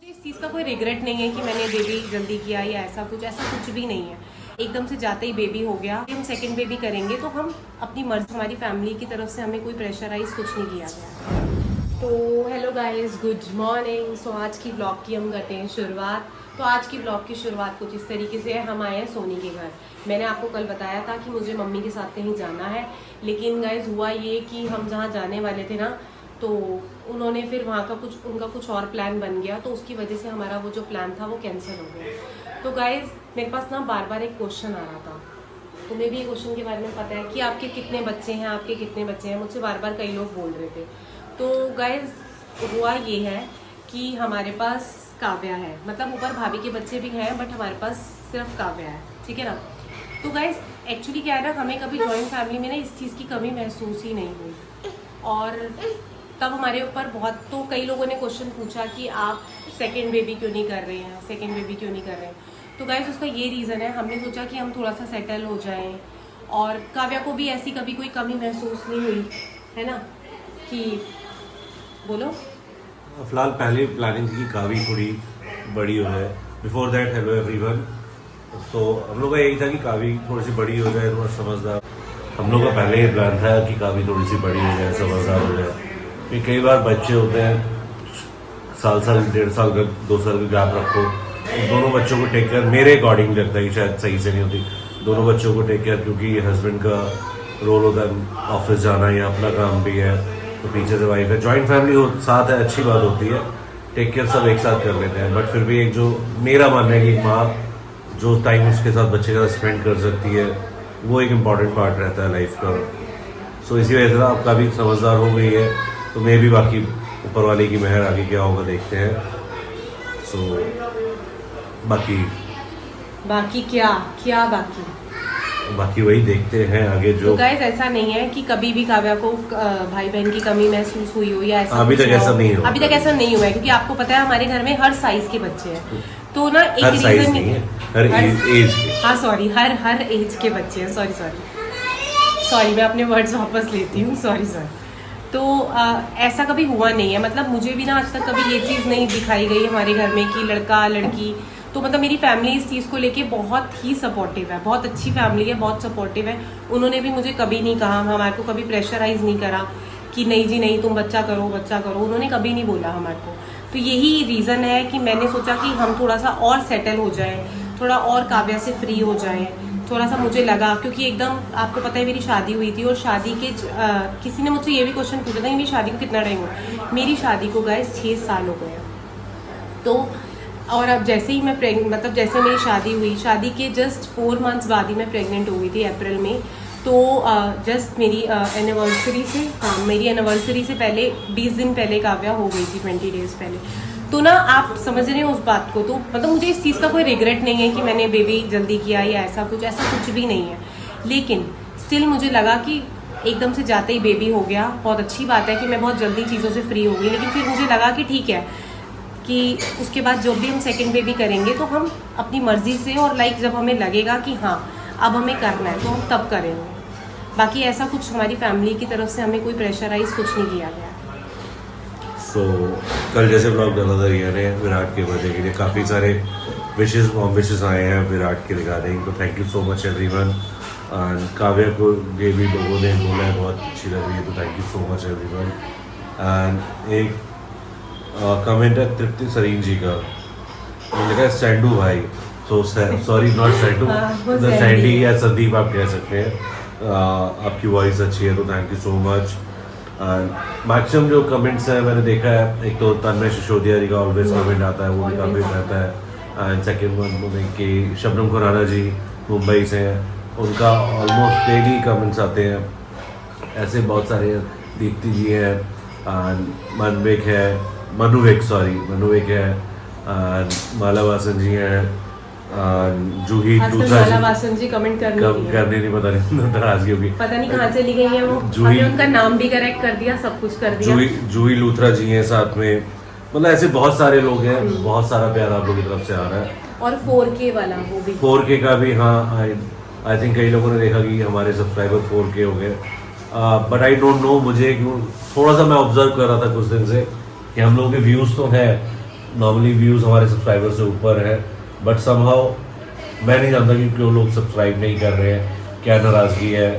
इस चीज़ का कोई रिग्रेट नहीं है कि मैंने बेबी जल्दी किया या ऐसा कुछ भी नहीं है। एकदम से जाते ही बेबी हो गया। हम सेकंड बेबी करेंगे तो हम अपनी मर्जी, हमारी फैमिली की तरफ से हमें कोई प्रेशराइज कुछ नहीं किया गया। तो हेलो गाइस, गुड मॉर्निंग। सो आज की ब्लॉग की हम करते हैं शुरुआत। तो आज की ब्लॉग की शुरुआत कुछ इस तरीके से है। हम आए हैं सोनी के घर। मैंने आपको कल बताया था कि मुझे मम्मी के साथ कहीं जाना है, लेकिन गाइस हुआ ये कि हम जहाँ जाने वाले थे ना, तो उन्होंने फिर वहाँ का उनका कुछ और प्लान बन गया, तो उसकी वजह से हमारा वो जो प्लान था वो कैंसिल हो गया। तो गाइस मेरे पास ना बार बार एक क्वेश्चन आ रहा था, तुम्हें भी ये क्वेश्चन के बारे में पता है कि आपके कितने बच्चे हैं, आपके कितने बच्चे हैं, मुझसे बार बार कई लोग बोल रहे थे। तो गाइस हुआ ये है कि हमारे पास काव्या है, मतलब ऊपर भाभी के बच्चे भी हैं बट हमारे पास सिर्फ काव्या है, ठीक है ना। तो गाइस एक्चुअली क्या है ना, हमें कभी जॉइंट फैमिली में ना इस चीज़ की कमी महसूस ही नहीं हुई। और तब हमारे ऊपर बहुत, तो कई लोगों ने क्वेश्चन पूछा कि आप सेकेंड बेबी क्यों नहीं कर रहे हैं, सेकेंड बेबी क्यों नहीं कर रहे हैं। तो गाइस उसका ये रीज़न है, हमने सोचा कि हम थोड़ा सा सेटल हो जाएं, और काव्या को भी ऐसी कभी कोई कमी महसूस नहीं हुई, है ना। कि बोलो। फिलहाल पहले प्लानिंग थी कि कावी थोड़ी बड़ी हो जाए। Before that hello everyone. तो हम लोग का यही था कि कावी थोड़ी सी बड़ी हो जाए, थोड़ा समझदार। हम लोग का पहले ही प्लान था कि कावी थोड़ी सी बड़ी हो जाए, समझदार हो जाए। फिर कई बार बच्चे होते हैं, साल 1.5 साल का 2 साल का गैप रखो, दोनों बच्चों को टेक केयर, मेरे अकॉर्डिंग लगता है कि शायद सही से नहीं होती, दोनों बच्चों को टेक केयर, क्योंकि हस्बैंड का रोल होता है ऑफिस जाना या अपना काम भी है, तो पीछे से वाइफ है। जॉइंट फैमिली हो साथ है, अच्छी बात होती है, टेक केयर सब एक साथ कर लेते हैं। बट फिर भी एक जो मेरा मानना है कि माँ जो टाइम उसके साथ बच्चे का स्पेंड कर सकती है, वो एक इम्पॉर्टेंट पार्ट रहता है लाइफ का। सो इसी वजह से आप काफ़ी समझदार हो गई है, तो मैं भी बाकी ऊपर वाले की मेहर आगे क्या होगा देखते हैं। सो बाकी क्या बाकी वही देखते हैं आगे जो। तो गाइस ऐसा नहीं है कि कभी भी काव्या को भाई बहन की कमी महसूस हुई हो या ऐसा अभी तक ऐसा नहीं हुआ। अभी तक ऐसा नहीं हुआ है, क्योंकि आपको पता है हमारे घर में हर साइज के बच्चे हैं। तो ना एक हर साइज रीजन नहीं है, हर एज के। हाँ सॉरी, हर एज के बच्चे हैं। सॉरी मैं अपने वर्ड्स वापस लेती हूँ, सॉरी। तो ऐसा कभी हुआ नहीं है, मतलब मुझे भी ना आज तक कभी ये चीज़ नहीं दिखाई गई हमारे घर में कि लड़का लड़की। तो मतलब मेरी फैमिली इस चीज़ को लेके बहुत ही सपोर्टिव है, बहुत अच्छी फैमिली है, बहुत सपोर्टिव है। उन्होंने भी मुझे कभी नहीं कहा, हमारे को कभी प्रेशराइज नहीं करा कि नहीं जी नहीं तुम बच्चा करो। उन्होंने कभी नहीं बोला हमारे को। तो यही रीज़न है कि मैंने सोचा कि हम थोड़ा सा और सेटल हो जाएं, थोड़ा और काव्या से फ्री हो जाएं। थोड़ा सा मुझे लगा, क्योंकि एकदम आपको पता है मेरी शादी हुई थी, और शादी के किसी ने मुझसे ये भी क्वेश्चन पूछा था कि मेरी शादी को कितना टाइम हुआ। मेरी शादी को गाइस 6 साल हो गए। तो और अब जैसे ही मैं मतलब जैसे मेरी शादी हुई, शादी के जस्ट 4 मंथ्स बाद ही मैं प्रेग्नेंट हो गई थी अप्रैल में। तो जस्ट मेरी एनिवर्सरी से, हाँ मेरी एनिवर्सरी से पहले 20 दिन पहले काव्या हो गई थी, 20 डेज पहले। तो ना आप समझ रहे हो उस बात को। तो मतलब मुझे इस चीज़ का कोई रिग्रेट नहीं है कि मैंने बेबी जल्दी किया या ऐसा कुछ भी नहीं है। लेकिन स्टिल मुझे लगा कि एकदम से जाते ही बेबी हो गया, बहुत अच्छी बात है कि मैं बहुत जल्दी चीज़ों से फ्री हो गई। लेकिन फिर मुझे लगा कि ठीक है कि उसके बाद जब भी हम सेकेंड बेबी करेंगे तो हम अपनी मर्जी से, और लाइक जब हमें लगेगा कि हाँ अब हमें करना है तो हम तब करेंगे। बाकी ऐसा कुछ हमारी फैमिली की तरफ से हमें कोई प्रेशराइज कुछ नहीं किया गया। सो कल जैसे ब्लॉग डाला था रिया ने विराट के बर्थडे के लिए, काफ़ी सारे विशेष आए हैं विराट के रिगार्डिंग, तो thank you so much everyone. And Kavya को ये भी लोगों ने बोला है बहुत अच्छी लग रही है, तो thank you so much everyone. And एक कमेंट है तृप्ति सरीन जी का, उन्होंने लिखा है सैंडू भाई, so sorry not Sandhu, Sandy या संदीप आप कह सकते हैं। आपकी वॉइस अच्छी है, तो thank you so much. Maximum जो कमेंट्स हैं मैंने देखा है, एक तो तन्मय सिसोदिया जी का ऑलवेज कमेंट आता है, वो भी काफ़ी रहता है। एंड सेकेंड वन कि शबनम खुराना जी मुंबई से हैं, उनका ऑलमोस्ट डेली कमेंट्स आते हैं। ऐसे बहुत सारे, दीप्ति जी हैं, मनुवेक है, माला वासन जी हैं, जूही लूथरा वासन जी कमेंट करने नहीं, पता नहीं नाराजगी होगी, पता नहीं कहाँ चली गई है वो। हमने उनका नाम भी करेक्ट कर दिया, सब कुछ कर दिया। जूही लूथरा जी हैं साथ में, मतलब ऐसे बहुत सारे लोग हैं, बहुत सारा प्यार आप लोगों की तरफ से आ रहा है। और 4K वाला वो भी, 4K का भी, हाँ आई थिंक कई लोगों ने देखा कि हमारे सब्सक्राइबर 4K हो गए। बट आई डोंट नो, मुझे क्यों थोड़ा सा मैं ऑब्जर्व कर रहा था कुछ दिन से कि हम लोगों के व्यूज़ तो हैं नॉर्मली व्यूज़ हमारे सब्सक्राइबर से ऊपर है, बट समहाउ मैं नहीं जानता कि क्यों लोग सब्सक्राइब नहीं कर रहे हैं, क्या नाराज़गी है,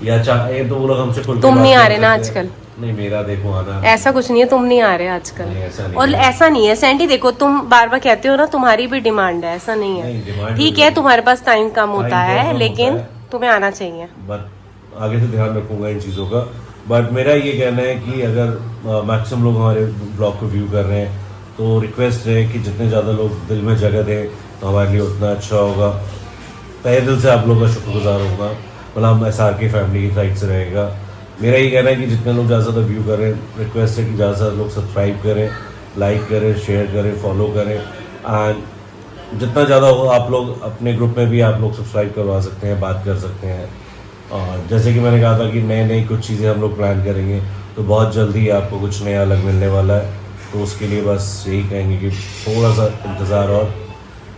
या चाहे तो वो लोग हमसे खुल के तुम बात नहीं आ कर रहे ना सकते हैं। आजकल? नहीं, मेरा देखो आना ऐसा कुछ नहीं है, तुम नहीं आ रहे आजकल। नहीं, ऐसा नहीं और है। ऐसा नहीं है सैंडी, देखो तुम बार बार कहते हो ना तुम्हारी भी डिमांड है, ऐसा नहीं नहीं, है। डिमांड ठीक नहीं है है। तुम्हारे पास टाइम कम होता टाइम बहुत है, कम लेकिन होता है। तुम्हें आना चाहिए। बट आगे से ध्यान रखूंगा इन चीज़ों का। बट मेरा ये कहना है कि अगर मैक्सिमम लोग हमारे ब्लॉग को व्यू कर रहे हैं तो रिक्वेस्ट है कि जितने ज़्यादा लोग दिल में जगह दें तो हमारे लिए उतना अच्छा होगा। तहे दिल से आप लोगों का शुक्रगुजार होगा, मतलब SR की फैमिली की साइड से रहेगा। मेरा ये कहना है कि जितने लोग ज़्यादा से ज़्यादा व्यू करें, रिक्वेस्ट है कि ज़्यादा से ज़्यादा लोग सब्सक्राइब करें, लाइक करें, शेयर करें, फॉलो करें। एंड जितना ज़्यादा हो आप लोग अपने ग्रुप में भी आप लोग सब्सक्राइब करवा सकते हैं, बात कर सकते हैं। और जैसे कि मैंने कहा था कि नए नई कुछ चीज़ें हम लोग प्लान करेंगे, तो बहुत जल्दी आपको कुछ नया अलग मिलने वाला है। तो उसके लिए बस यही कहेंगे कि थोड़ा सा इंतज़ार।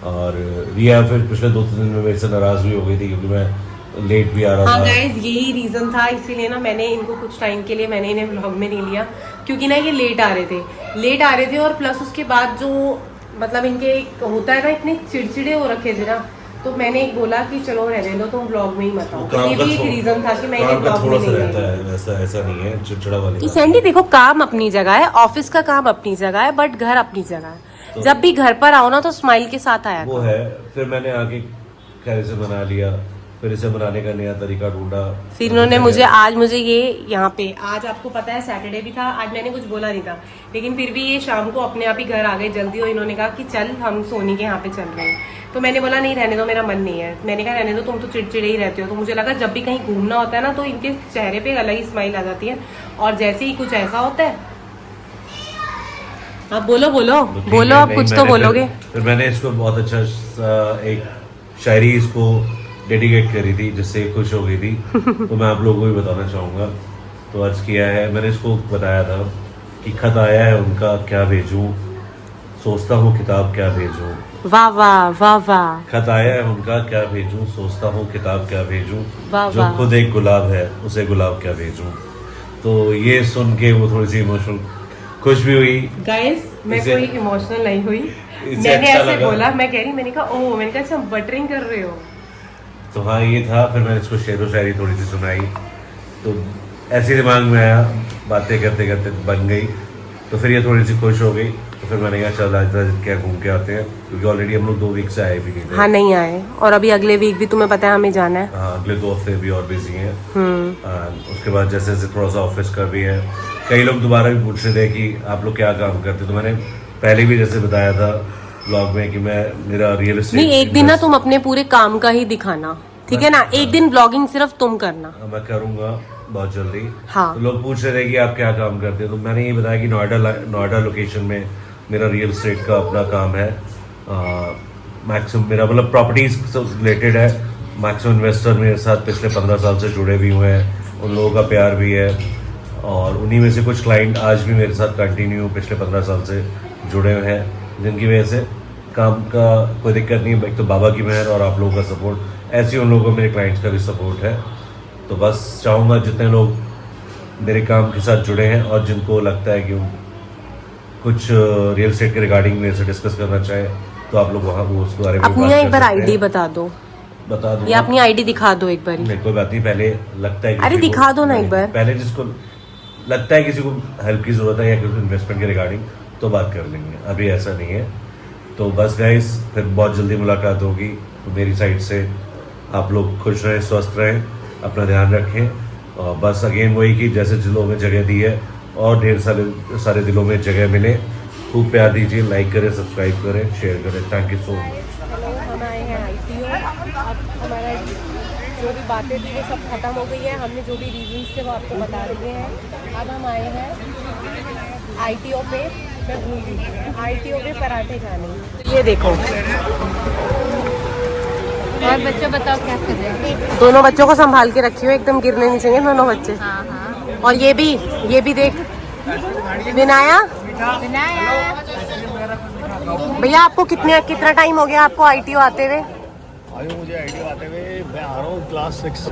और रिया फिर पिछले 2-3 दिन में मेरे से नाराज़ भी हो गई थी क्योंकि मैं लेट भी आ रहा हाँ था। गाइज यही रीजन था, इसीलिए ना मैंने इनको कुछ टाइम के लिए मैंने इन्हें व्लॉग में नहीं लिया, क्योंकि ना ये लेट आ रहे थे और प्लस उसके बाद जो मतलब इनके होता है ना, इतने चिड़चिड़े हो रखे थे ना, तो मैंने एक बोला कि चलो रहने दो, तुम व्लॉग में ही मत आओ। तो ये भी एक रीजन था कि मैं इन्हें व्लॉग में थोड़ा सा नहीं रहता लाई। है, ऐसा नहीं है चिड़चिड़ा वाली तो बात। सैंडी देखो, काम अपनी जगह है, ऑफिस का काम अपनी जगह है, बट घर अपनी जगह है। तो जब भी घर पर आओ ना तो स्माइल के साथ आया वो करो। है। फिर मैंने आके खैर से बना लिया, फिर इसे बनाने का नया तरीका ढूंढा। फिर इन्होंने मुझे ये यहाँ पे, आज आपको पता है सैटरडे भी था, आज मैंने कुछ बोला नहीं था, लेकिन फिर भी ये शाम को अपने आप ही घर आ गए जल्दी, और इन्होंने कहा कि चल हम सोनी के यहाँ पे चल रहे हैं। तो मैंने बोला नहीं रहने दो, मेरा मन नहीं है। मैंने कहा रहने दो, तुम तो चिड़चिड़े ही रहते हो। तो मुझे लगा जब भी कहीं घूमना होता है ना तो इनके चेहरे पे अलग ही स्माइल आ जाती है, और जैसे ही कुछ ऐसा होता है, अब बोलो बोलो ठीक बोलो, है, अब नहीं, कुछ तो मैंने बोलोगे। फिर मैंने इसको बहुत अच्छा एक शायरी इसको डेडिकेट करी थी जिससे ये खुश हो गई थी। तो मैं आप लोगों को भी बताना चाहूँगा। तो अर्ज किया है, मैंने इसको बताया था कि खत आया है उनका क्या भेजूं, सोचता हूँ किताब क्या भेजूं। वाह वाह वाह वाह। खत आया है उनका क्या भेजूं, सोचता हूँ किताब क्या भेजूं, वाह जो वाह। खुद एक गुलाब है उसे गुलाब क्या भेजूं। तो ये सुन के वो थोड़ी सी इमोशनल खुश भी हुई। गाइस मैं इसे- कोई इमोशनल नहीं हुई, इसे मैंने अच्छा ऐसे लगा। बोला, मैं कह रही, मैंने कहा ओह, मैंने कहा अच्छा बटरिंग कर रहे हो। तो हाँ ये था। फिर मैंने इसको शेर व शायरी थोड़ी सी सुनाई, तो ऐसे दिमाग में आया, बातें करते करते बन गई। तो फिर ये थोड़ी सी खुश हो गई। तो फिर मैंने कहा चल आज क्या घूम के आते हैं, क्योंकि ऑलरेडी हम लोग 2 वीक से आए भी नहीं थे। हाँ नहीं आए, और अभी अगले वीक भी तुम्हें पता है हमें जाना है। हाँ अगले 2 हफ्ते भी और बिजी हैं। उसके बाद जैसे जैसे थोड़ा सा ऑफिस का भी है। कई लोग दोबारा भी पूछ रहे थे कि आप लोग क्या काम करते, तो मैंने पहले भी जैसे बताया था ब्लॉग में कि मैं मेरा रियल एस्टेट। नहीं, एक दिन ना तुम अपने पूरे काम का ही दिखाना, ठीक है ना, एक दिन ब्लॉगिंग सिर्फ तुम करना। मैं करूँगा बहुत जल्दी। हाँ। तो लोग पूछ रहे थे कि आप क्या काम करते हैं, तो मैंने ये बताया कि नोएडा लोकेशन में मेरा रियल एस्टेट का अपना काम है। मैक्सिमम मेरा मतलब प्रॉपर्टीज से रिलेटेड है। मैक्सिमम इन्वेस्टर मेरे साथ पिछले 15 साल से जुड़े भी हुए हैं, उन लोगों का प्यार भी है, और उन्हीं में से कुछ क्लाइंट आज भी मेरे साथ कंटिन्यू पिछले 15 साल से जुड़े हुए हैं, जिनकी वजह से काम का कोई दिक्कत नहीं है। एक तो बाबा की मेहर और आप लोगों का सपोर्ट, ऐसे ही उन लोगों को मेरे क्लाइंट्स का भी सपोर्ट है। तो बस चाहूँगा जितने लोग मेरे काम के साथ जुड़े हैं और जिनको लगता है कि कुछ रियल एस्टेट के रिगार्डिंग मेरे से डिस्कस करना चाहे, तो आप लोग वहाँ वो उसके बारे में अपनी बात ना एक कर बार सकते हैं। आईडी बता दो, बता दूँ या अपनी आईडी दिखा दो एक बार। नहीं कोई बात नहीं, पहले लगता है अरे किसी को- दिखा दो ना एक नहीं, बार। पहले जिसको लगता है किसी को हेल्प की ज़रूरत है या किसी इन्वेस्टमेंट के रिगार्डिंग, तो बात कर लेंगे, अभी ऐसा नहीं है। तो बस गाइस फिर बहुत जल्दी मुलाकात होगी। तो मेरी साइड से आप लोग खुश रहें, स्वस्थ रहें, अपना ध्यान रखें, और बस अगेन वही कि जैसे दिलों में जगह दी है और ढेर सारे दिलों में जगह मिले। खूब प्यार दीजिए, लाइक करें, सब्सक्राइब करें, शेयर करें। Thank you so much. Hello, हम आए हैं ITO। अब हमारा जो भी बातें थी वो सब खत्म हो गई है, हमने जो भी रीजंस थे वो आपको बता दिए हैं। अब हम आए हैं ITO पे, मैं भूल गई, ITO पे पराठे खाने। ये देखो, और बच्चों बताओ क्या कर रहे हैं? दोनों बच्चों को संभाल के रखी हो, एकदम गिरने नहीं चाहिए दोनों बच्चे। हाँ हाँ। और ये भी देख, विनाया बनाया। भैया आपको कितना टाइम हो गया आपको ITO आते हुए? अभी मुझे आईडिया आते हुए मैं आ रहा हूँ क्लास 6 से।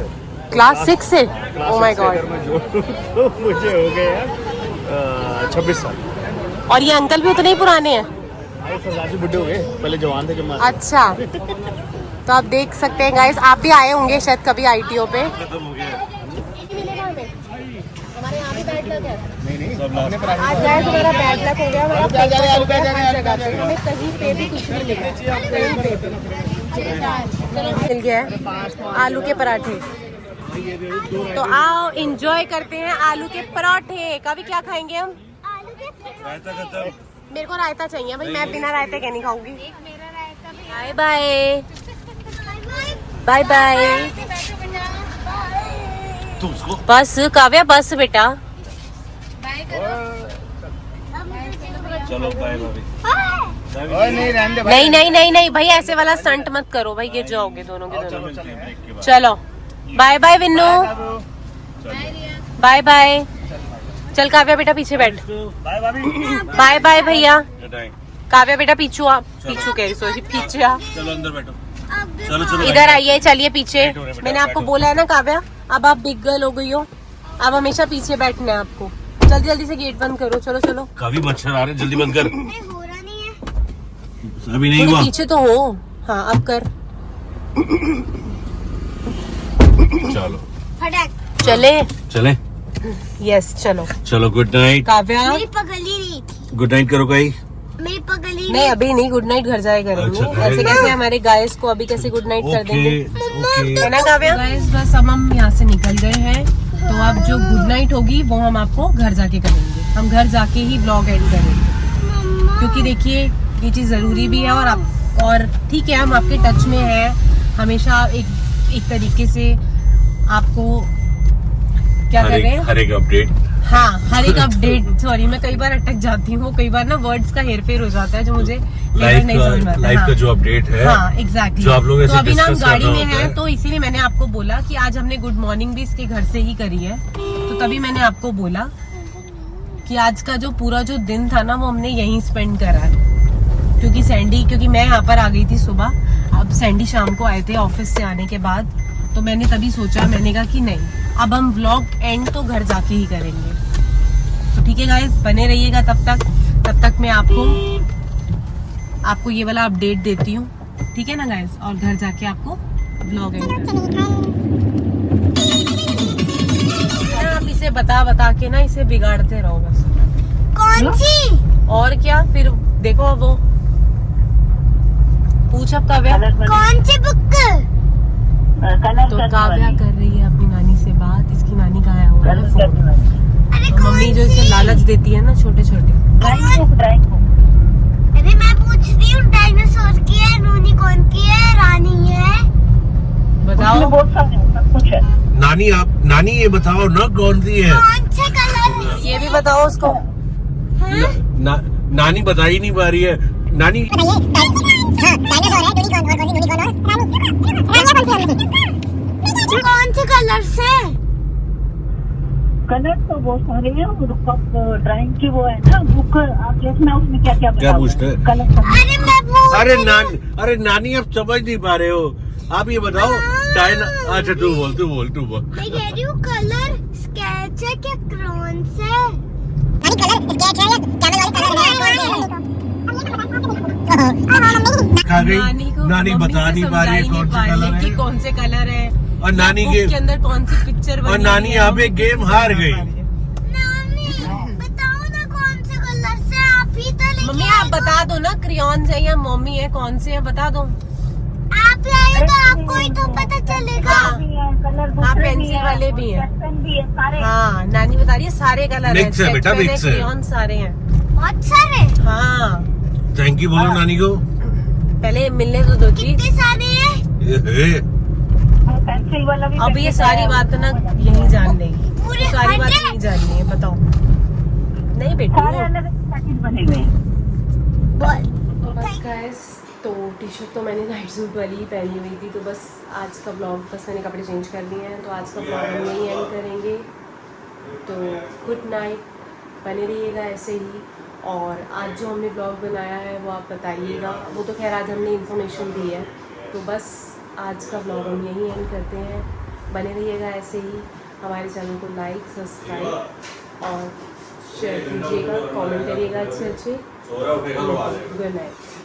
क्लास 6 से? क्लास ओह माय 6 से गॉड। अगर मैं जोड़ूं तो मुझे हो गए हैं 26 साल। और ये अंकल भी उतने ही पुराने हैं? अरे सरदार जी बुड्ढे हो गए, पहले जवान थे जब मैं अच्छा, तो आप देख सकते हैं गाइस, आप भी आए होंगे शायद कभी आईटीओ पे। खत्म हो गया। हमारे यहाँ भी बैड लक है। नहीं आज गाइस हमारा बैड लक हो गया, हमारा पेपर हो गया हर जगह पे, हमें कहीं पे भी कुछ नहीं मिला, कहीं पे भी मिल गया है आलू के पराठे। तो आओ एंजॉय करते हैं आलू के पराठे। कभी क्या खाएंगे हम? रायता खत्म। मेरे को रायता चाहिए भाई, मैं बिना रायते के नहीं खाऊंगी। Bye bye bye bye. तुम उसको बस काव्या, बस बेटा। चलो बाय भाभी। नहीं रहने दे भाई। नहीं नहीं नहीं नहीं भाई, ऐसे वाला स्टंट मत करो भाई, गिर जाओगे दोनों के दोनों। मिलते हैं ब्रेक के बाद। चलो bye bye Vinnu, bye bye. चल काव्या बेटा पीछे बैठ। बाय भाभी। बाय बाय भैया। Good night. काव्या बेटा पीछू आ, पीछू कह रही सॉरी, पीछे आ। चलो अंदर बैठो। चलो चलो इधर आइए, चलिए पीछे। बैठो रे बेटा, मैंने आपको बैठो। बोला है ना काव्या, अब आप बिग गर्ल हो गई हो, अब हमेशा पीछे बैठना है आपको। जल्दी जल्दी से गेट बंद करो, चलो चलो। काफी मच्छर आ रहे हैं, जल्दी बंद कर। हो रहा नहीं है। अभी नहीं थोड़ी हुआ। पीछे तो हो। हाँ अब कर। चलो फटाक। चले। चले। यस चलो। चलो गुड नाइट। काव्या मेरी पगली नहीं थी, गुड नाइट करो गाई। मेरी पगली नहीं अभी नहीं, गुड नाइट घर जाए करेंगे। अच्छा, ऐसे कैसे हमारे गाइस को अभी कैसे गुड नाइट कर देंगे, ओके है ना काव्या? गाइस बस हम यहाँ से निकल गए हैं, तो अब जो गुड नाइट होगी वो हम आपको घर जाके करेंगे। हम घर जाके ही ब्लॉग एंड करेंगे, क्योंकि देखिए ये चीज जरूरी भी है। और ठीक है, हम आपके टच में हैं हमेशा, एक तरीके से आपको क्या कर रहे हैं, हर एक अपडेट। हाँ हर एक अपडेट। सॉरी मैं कई बार अटक जाती हूँ, कई बार ना वर्ड्स का हेरफेर हो जाता है जो मुझे नहीं समझ में आता। लाइफ का जो अपडेट है, हाँ एग्जैक्टली। जो आप लोग ऐसे तो अभी ना हम discuss गाड़ी करना में होता हैं, है। तो इसीलिए मैंने आपको बोला कि आज हमने गुड मॉर्निंग भी इसके घर से ही करी है, तो तभी मैंने आपको बोला कि आज का जो पूरा जो दिन था ना वो हमने यहीं स्पेंड करा है। क्योंकि मैं यहाँ पर आ गई थी सुबह, अब सैंडी शाम को आए थे ऑफिस से आने के बाद, तो मैंने तभी सोचा, मैंने कहा कि नहीं अब हम व्लॉग एंड तो घर जाके ही करेंगे। तो ठीक है गाइस, बने रहिएगा तब तक मैं आपको ये वाला अपडेट देती हूँ, ठीक है ना गाइस? और घर जाके आपको व्लॉग एंड आप इसे बता के ना इसे बिगाड़ते रहो बस। कौन सी? और क्या फिर देखो वो पूछ अब काव्या। कौन सी बुक? तो काव्या कर रही है अपनी नानी से बात, इसकी नानी का आया हुआ है फोन। अरे तो मम्मी जो इसे लालच देती है ना छोटे छोटे। अरे मैं पूछ रही हूँ डायनासोर की है, यूनिकॉर्न की है, रानी है। बताओ नानी नानी ये बताओ ना कौन सी है? कौन से कलर? ये भी बताओ उसको। नानी बता ही नहीं पा रही है। नानी कौन से कलर से? कलर तो बहुत सारे हैं, ड्राइंग की वो है ना बुक, आप देखना उसमें क्या क्या क्या पूछते हैं? कलर अरे मैं पूछ अरे नानी आप समझ नहीं पा रहे हो, आप ये बताओ अच्छा तू बोल। मैं कह रही हूँ कलर स्केच है क्या क्रेयॉन से? नानी बता नहीं पा रही है कौन से कलर कि है, कौन से कलर है, और नानी के अंदर कौन सी पिक्चर और नानी यहाँ पे गेम हार गई। नानी बताओ ना कौन से कलर से? आप ही तो लेके मम्मी आप बता दो ना, क्रियॉन है या मम्मी है, कौन से है बता दो। आप लाए तो आपको ही तो पता चलेगा। कलर हाँ पेंसिल वाले भी हैं। पेन भी है सारे। हाँ नानी बता रही है सारे कलर Mix है बेटा, mix है। क्रियॉन सारे हैं। बहुत सारे? हाँ थैंक यू बोलो नानी को। पहले मिलने तो दो चीज। कितने सारे हैं? पेंसिल वाला भी। अब ये सारी बात ना यही जान लेगी, पूरे सारी बात 100? यही जाननी है, बताओ। नहीं बेटी सारे अलग पैकेट बने हुए हैं। बस गाइस, तो टी शर्ट तो मैंने नाइट सूट वाली ही पहनी हुई थी, तो बस आज का ब्लॉग बस मैंने कपड़े चेंज कर लिए हैं, तो आज का ब्लॉग हम यहीं एंड करेंगे। तो गुड नाइट, बने रहिएगा ऐसे ही। और आज जो हमने ब्लॉग बनाया है वो आप बताइएगा, वो तो खैर आज हमने इन्फॉर्मेशन दी है, तो बस आज का ब्लॉग हम यहीं एंड करते हैं। बने रहिएगा ऐसे ही, हमारे चैनल को लाइक सब्सक्राइब और शेयर कीजिएगा, कमेंट करिएगा अच्छे अच्छे। सो रहा उठेगा तो आ जाएगा। Good night.